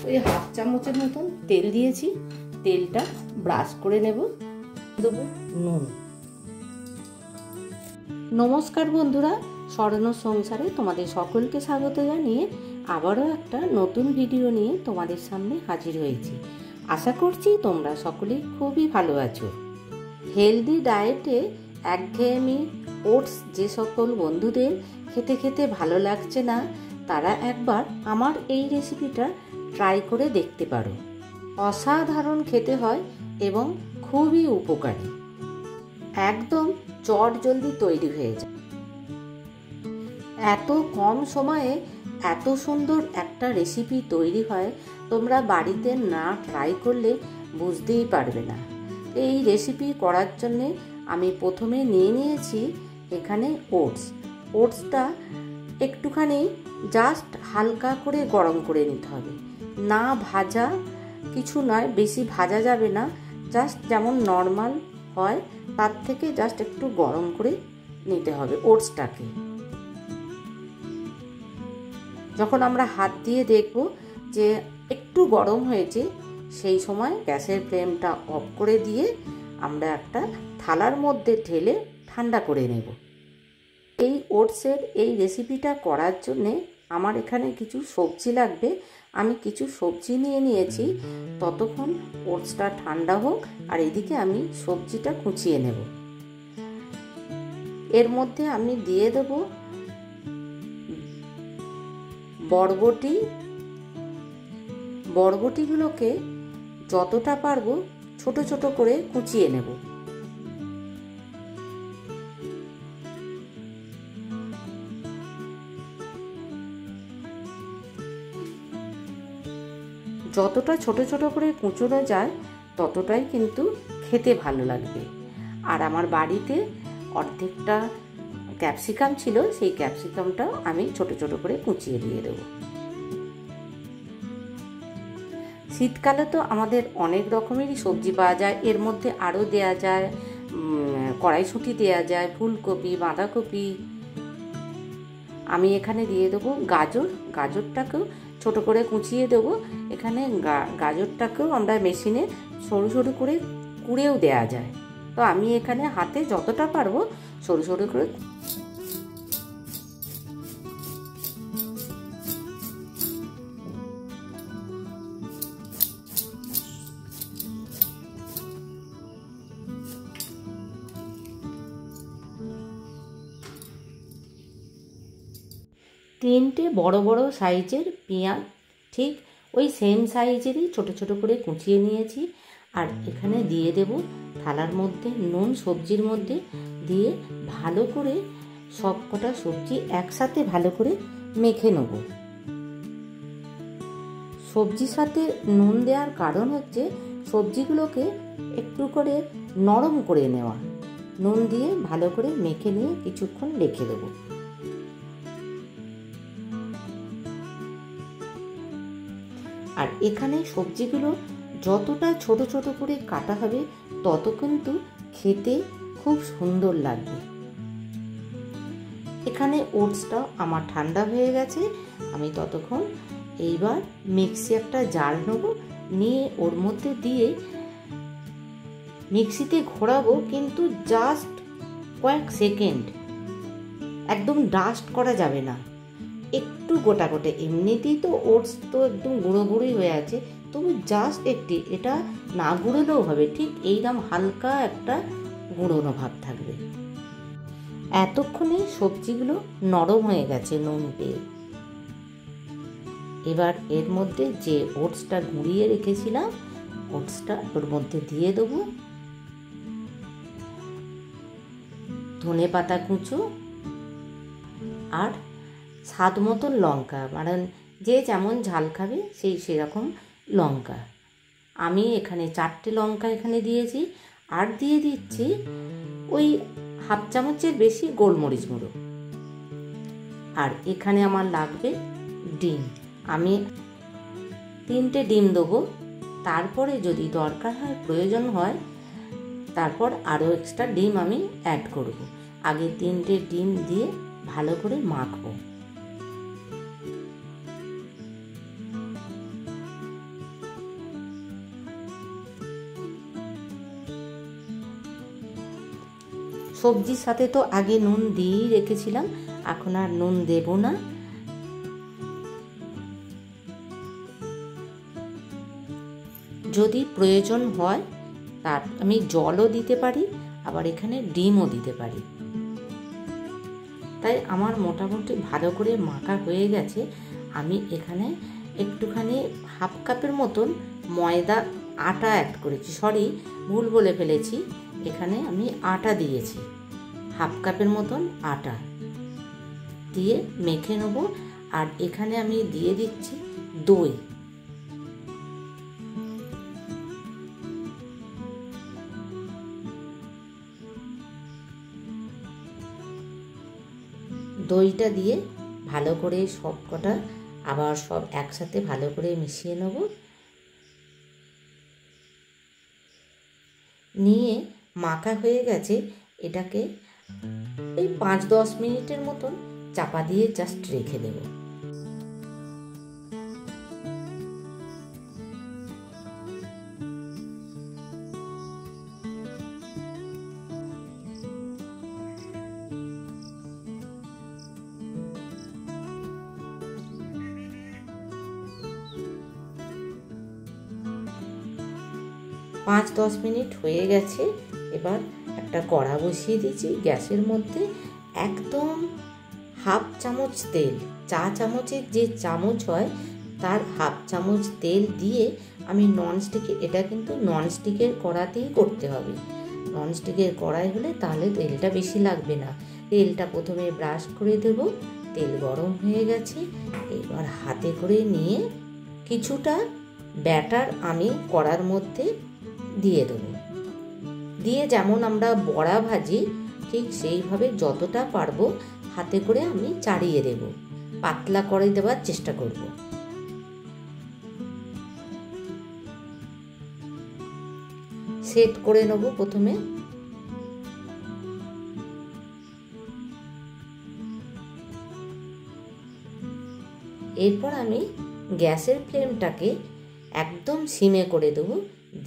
ওই হাফ চামচের মতন তেল দিয়েছি, তেলটা ব্রাশ করে নেব। দেবো নুন। নমস্কার বন্ধুরা, স্বর্ণ সংসারে তোমাদের সকলকে স্বাগত জানিয়ে আবারও একটা নতুন ভিডিও নিয়ে তোমাদের সামনে হাজির হয়েছি। আশা করছি তোমরা সকলে খুবই ভালো আছো। হেলদি ডায়েটে একঘেয়েমি ওটস যে সকল বন্ধুদের খেতে খেতে ভালো লাগছে না, তারা একবার আমার এই রেসিপিটা ট্রাই করে দেখতে পারো। অসাধারণ খেতে হয় এবং খুবই উপকারী, একদম চটজলদি তৈরি হয়ে যায়। এত কম সময়ে এত সুন্দর একটা রেসিপি তৈরি হয়, তোমরা বাড়িতে না ট্রাই করলে বুঝতেই পারবে না। এই রেসিপি করার জন্যে আমি প্রথমে নিয়ে নিয়েছি এখানে ওটসটা একটুখানি জাস্ট হালকা করে গরম করে নিতে হবে, না ভাজা কিছু নয়, বেশি ভাজা যাবে না, জাস্ট যেমন নর্মাল হয় তার থেকে জাস্ট একটু গরম করে নিতে হবে ওটসটাকে। যখন আমরা হাত দিয়ে দেখব যে একটু গরম হয়েছে, সেই সময় গ্যাসের ফ্লেমটা অফ করে দিয়ে আমরা একটা থালার মধ্যে ঢেলে ঠান্ডা করে নেব। এই ওটসের এই রেসিপিটা করার জন্যে আমার এখানে কিছু সবজি লাগবে। আমি কিছু সবজি নিয়ে নিয়েছি, ততক্ষণ ওটসটা ঠান্ডা হোক আর এদিকে আমি সবজিটা কুচিয়ে নেব। এর মধ্যে আমি দিয়ে দেব বরবটিগুলোকে যতটা পারবো ছোট ছোট করে কুচিয়ে নেব। যতটা ছোট ছোট করে কুচোনো যায় ততটাই কিন্তু খেতে ভালো লাগবে। আর আমার বাড়িতে অর্ধেকটা ক্যাপসিকাম ছিল, সেই ক্যাপসিকামটাও আমি ছোট ছোট করে কুচিয়ে দিয়ে দেবো। শীতকালে তো আমাদের অনেক রকমেরই সবজি পাওয়া যায়, এর মধ্যে আরও দেয়া যায় কড়াইশুঁটি, দেয়া যায় ফুলকপি, বাঁধাকপি। আমি এখানে দিয়ে দেবো গাজরটাকেও ছোট করে কুচিয়ে দেবো। এখানে গাজরটাকেও আমরা মেশিনে সরু সরু করে কুড়েও দেয়া যায়, তো আমি এখানে হাতে যতটা পারবো সরু সরু করে তিনটে বড় বড় সাইজের পেঁয়াজ ঠিক ওই সেম সাইজেরই ছোট ছোট করে কুচিয়ে নিয়েছি। আর এখানে দিয়ে দেব থালার মধ্যে নুন, সবজির মধ্যে দিয়ে ভালো করে সব কটা সবজি একসাথে ভালো করে মেখে নেব। সবজির সাথে নুন দেওয়ার কারণ হচ্ছে সবজিগুলোকে একটু করে নরম করে নেওয়া। নুন দিয়ে ভালো করে মেখে নিয়ে কিছুক্ষণ রেখে দেবো। আর এখানে সবজিগুলো যতটা ছোট ছোট করে কাটা হবে তত কিন্তু খেতে খুব সুন্দর লাগবে। এখানে ওটসটা আমার ঠান্ডা হয়ে গেছে, আমি ততক্ষণ এইবার মিক্সি একটা জার নেব, নিয়ে ওর মধ্যে দিয়ে মিক্সিতে ঘোরাবো, কিন্তু জাস্ট কয়েক সেকেন্ড, একদম ডাস্ট করা যাবে না, একটু গোটা গোটে। এমনিতেই তো ওটস তো একদম গুঁড়ো গুঁড়োই হয়ে আছে, তবু জাস্ট একটি, এটা না গুঁড়োলেও হবে, ঠিক এইরকম হালকা একটা গুঁড়োনো ভাব থাকবে। এতক্ষণে সবজিগুলো নরম হয়ে গেছে নুন পেয়ে। এবার এর মধ্যে যে ওটসটা গুঁড়িয়ে রেখেছিলাম, ওটসটা ওর মধ্যে দিয়ে দেবো, ধনে পাতা কুচো আর স্বাদ মতন লঙ্কা, মানে যে যেমন ঝাল খাবে সেই সেরকম লঙ্কা। আমি এখানে 4টে লঙ্কা এখানে দিয়েছি, আর দিয়ে দিচ্ছি ওই হাফ চামচের বেশি গোলমরিচ গুঁড়ো। আর এখানে আমার লাগবে ডিম, আমি 3টে ডিম দেবো। তারপরে যদি দরকার হয়, প্রয়োজন হয়, তারপর আরও এক্সট্রা ডিম আমি অ্যাড করব। আগে 3টে ডিম দিয়ে ভালো করে মাখবো। সবজির সাথে তো আগে নুন দিয়েই রেখেছিলাম, এখন আর নুন দেব না। যদি প্রয়োজন হয় তার আমি জলও দিতে পারি, আবার এখানে ডিমও দিতে পারি। তাই আমার মোটামুটি ভালো করে মাখা হয়ে গেছে। আমি এখানে একটুখানি হাফ কাপের মতন ময়দা আটা অ্যাড করেছি, সরি ভুল বলে ফেলেছি, এখানে আমি আটা দিয়েছি, হাফ কাপের মতন আটা দিয়ে মেখে নেব। আর এখানে আমি দিয়ে দিচ্ছি দই। দইটা দিয়ে ভালো করে সব কটা আবার সব একসাথে ভালো করে মিশিয়ে নেব। নিয়ে মাখা হয়ে গেছে, এটাকে এই 5-10 মিনিটের মতন চাপা দিয়ে জাস্ট রেখে দেব। পাঁচ 10 মিনিট হয়ে গেছে। এবার একটা কড়া বসিয়ে দিয়েছি গ্যাসের মধ্যে, একদম হাফ চামচ তেল, চা চামচের যে চামচ হয় তার হাফ চামচ তেল দিয়ে আমি ননস্টিকের, এটা কিন্তু ননস্টিকের কড়াতেই করতে হবে। ননস্টিকের কড়াই হলে তাহলে তেলটা বেশি লাগবে না। তেলটা প্রথমে ব্রাশ করে দেব, তেল গরম হয়ে গেছে। এবার হাতে করে নিয়ে কিছুটা ব্যাটার আমি কড়ার মধ্যে দিয়ে দেবো, দিয়ে যেমন আমরা বড়া ভাজি ঠিক সেইভাবে যতটা পারবো হাতে করে আমি চাড়িয়ে দেব, পাতলা করে দেওয়ার চেষ্টা করব। সেট করে নেব প্রথমে। এরপর আমি গ্যাসের ফ্লেমটাকে একদম সিমে করে দেবো,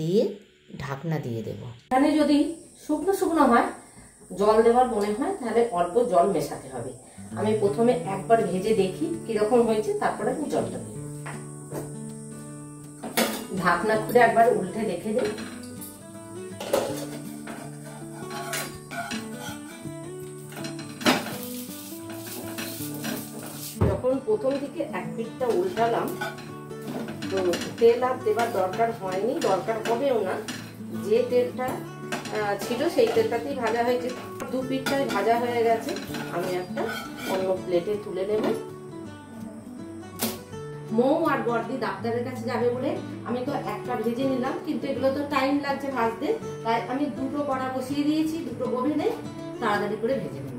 দিয়ে ঢাকনা দিয়ে দেবো। এখানে যদি শুকনো শুকনো হয়, জল দেওয়ার মনে হয়, তাহলে অল্প জল মেশাতে হবে। আমি প্রথমে একবার ভেজে দেখি কিরকম হয়েছে, তারপরে আমি জলটা দেব। ঢাকনা খুলে একবার উল্টে দেখে দিই। যখন প্রথম দিকে এক পিঠটা উল্টালাম, তো তেল আর দেবার দরকার হয়নি, দরকার হবেও না। যে তেলটা ছিল সেই তেলটাতেই ভাজা হয়েছে, দু পিঠটাই ভাজা হয়ে গেছে। আমি একটা অন্য প্লেটে তুলে নেব। মৌ আর বর্দি ডাক্তারের কাছে যাবে বলে আমি তো একটা ভেজে নিলাম, কিন্তু এগুলো তো টাইম লাগছে ভাজতে, তাই আমি দুটো কড়া বসিয়ে দিয়েছি, দুটো ওভেনে তাড়াতাড়ি করে ভেজে নেব।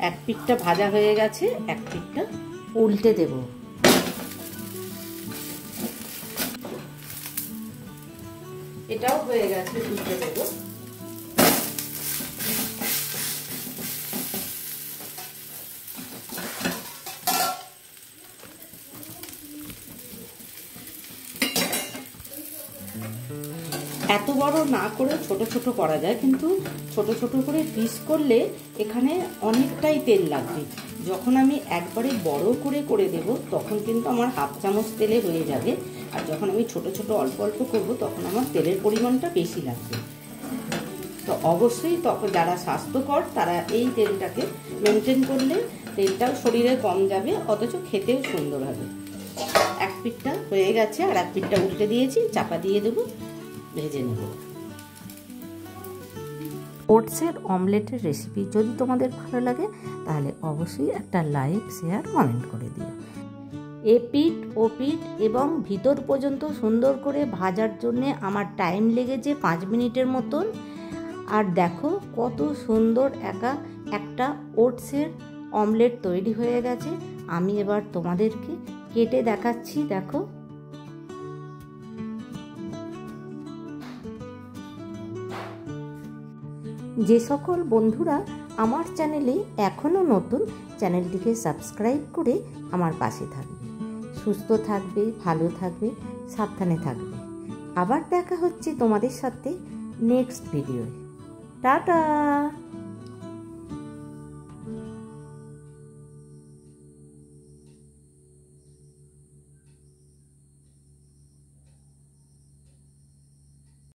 এক পিঠটা ভাজা হয়ে গেছে, এক পিঠটা উল্টে দেব। এটাও হয়ে গেছে, উল্টে দেব। এত বড় না করে ছোট ছোট করা যায়, কিন্তু ছোট ছোট করে পিস করলে এখানে অনেকটাই তেল লাগবে। যখন আমি একবারে বড় করে করে দেব তখন কিন্তু আমার হাফ চামচ তেলে হয়ে যাবে, আর যখন আমি ছোট ছোট অল্প অল্প করব তখন আমার তেলের পরিমাণটা বেশি লাগবে। তো অবশ্যই তখন যারা স্বাস্থ্যকর তারা এই তেলটাকে মেনটেন করলে তেলটাও শরীরে কম যাবে, অথচ খেতেও সুন্দর হবে। এক পিঠটা হয়ে গেছে, আর এক পিঠটা উল্টে দিয়েছি, চাপা দিয়ে দেবো, ভেজে নেব। ওটসের অমলেটের রেসিপি যদি তোমাদের ভালো লাগে তাহলে অবশ্যই একটা লাইক, শেয়ার, কমেন্ট করে দিও। এপিঠ ওপিঠ এবং ভিতর পর্যন্ত সুন্দর করে ভাজার জন্যে আমার টাইম লেগেছে 5 মিনিটের মতন। আর দেখো কত সুন্দর একটা ওটসের অমলেট তৈরি হয়ে গেছে। আমি এবার তোমাদেরকে কেটে দেখাচ্ছি। দেখো, যে সকল বন্ধুরা আমার চ্যানেলে এখনও নতুন, চ্যানেলটিকে সাবস্ক্রাইব করে আমার পাশে থাকবে। সুস্থ থাকবে, ভালো থাকবে, সাবধানে থাকবে। আবার দেখা হচ্ছে তোমাদের সাথে নেক্সট ভিডিওয়। টাটা।